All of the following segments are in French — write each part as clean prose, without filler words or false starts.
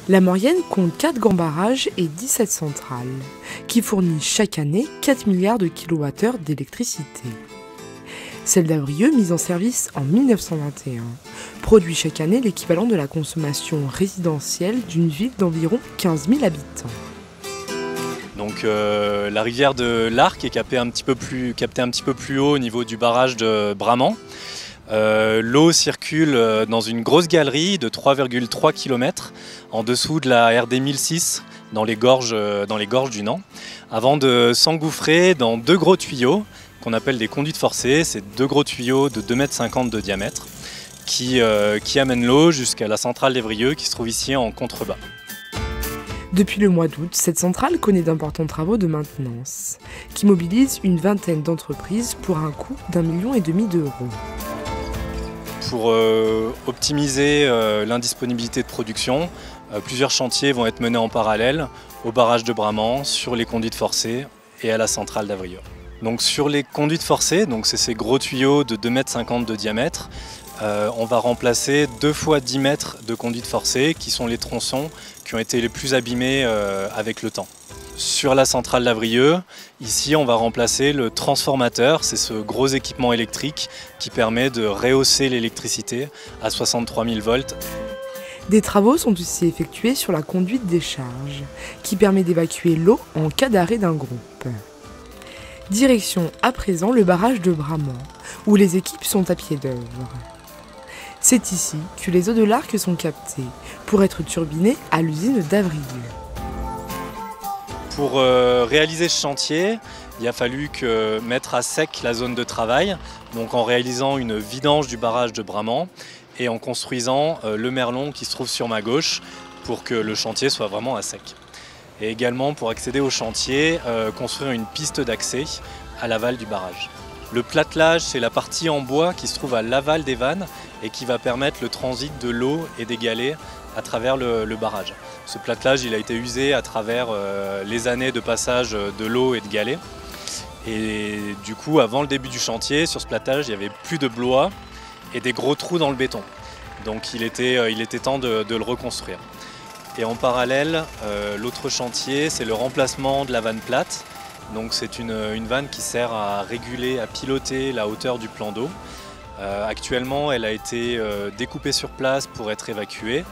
La Maurienne compte 4 grands barrages et 17 centrales, qui fournissent chaque année 4 milliards de kWh d'électricité. Celle d'Avrieux, mise en service en 1921, produit chaque année l'équivalent de la consommation résidentielle d'une ville d'environ 15 000 habitants. Donc la rivière de l'Arc est captée un petit peu plus haut au niveau du barrage de Bramant. L'eau circule dans une grosse galerie de 3,3 km en dessous de la RD 1006 dans les gorges du Nant, avant de s'engouffrer dans 2 gros tuyaux qu'on appelle des conduites forcées. C'est 2 gros tuyaux de 2,50 m de diamètre qui amènent l'eau jusqu'à la centrale d'Evrieux qui se trouve ici en contrebas. Depuis le mois d'août, cette centrale connaît d'importants travaux de maintenance qui mobilisent une vingtaine d'entreprises pour un coût d'1,5 million d'euros. Pour optimiser l'indisponibilité de production, plusieurs chantiers vont être menés en parallèle au barrage de Bramant, sur les conduites forcées et à la centrale d'Avrieux. Donc sur les conduites forcées, c'est ces gros tuyaux de 2,50 m de diamètre, on va remplacer 2 fois 10 mètres de conduites forcées qui sont les tronçons qui ont été les plus abîmés avec le temps. Sur la centrale d'Avrieux, ici on va remplacer le transformateur, c'est ce gros équipement électrique qui permet de rehausser l'électricité à 63 000 volts. Des travaux sont aussi effectués sur la conduite des charges, qui permet d'évacuer l'eau en cas d'arrêt d'un groupe. Direction à présent le barrage de Bramant, où les équipes sont à pied d'œuvre. C'est ici que les eaux de l'Arc sont captées pour être turbinées à l'usine d'Avrieux. Pour réaliser ce chantier, il a fallu mettre à sec la zone de travail, donc en réalisant une vidange du barrage de Bramant et en construisant le merlon qui se trouve sur ma gauche pour que le chantier soit vraiment à sec. Et également pour accéder au chantier, construire une piste d'accès à l'aval du barrage. Le platelage, c'est la partie en bois qui se trouve à l'aval des vannes et qui va permettre le transit de l'eau et des galets à travers le barrage. Ce platelage il a été usé à travers les années de passage de l'eau et de galets. Et du coup, avant le début du chantier, sur ce platelage, il n'y avait plus de blois et des gros trous dans le béton. Donc il était temps de le reconstruire. Et en parallèle, l'autre chantier, c'est le remplacement de la vanne plate. Donc c'est une vanne qui sert à réguler, à piloter la hauteur du plan d'eau. Actuellement, elle a été découpée sur place pour être évacuée.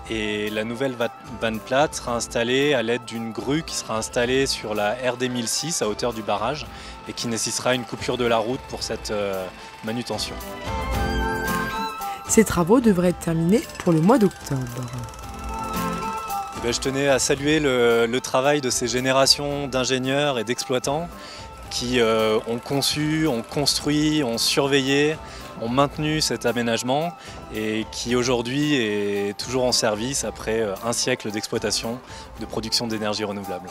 Et la nouvelle vanne plate sera installée à l'aide d'une grue qui sera installée sur la RD 1006 à hauteur du barrage et qui nécessitera une coupure de la route pour cette manutention. Ces travaux devraient être terminés pour le mois d'octobre. Je tenais à saluer le travail de ces générations d'ingénieurs et d'exploitants qui ont conçu, ont construit, ont surveillé, ont maintenu cet aménagement et qui aujourd'hui est toujours en service après un siècle d'exploitation de production d'énergie renouvelable.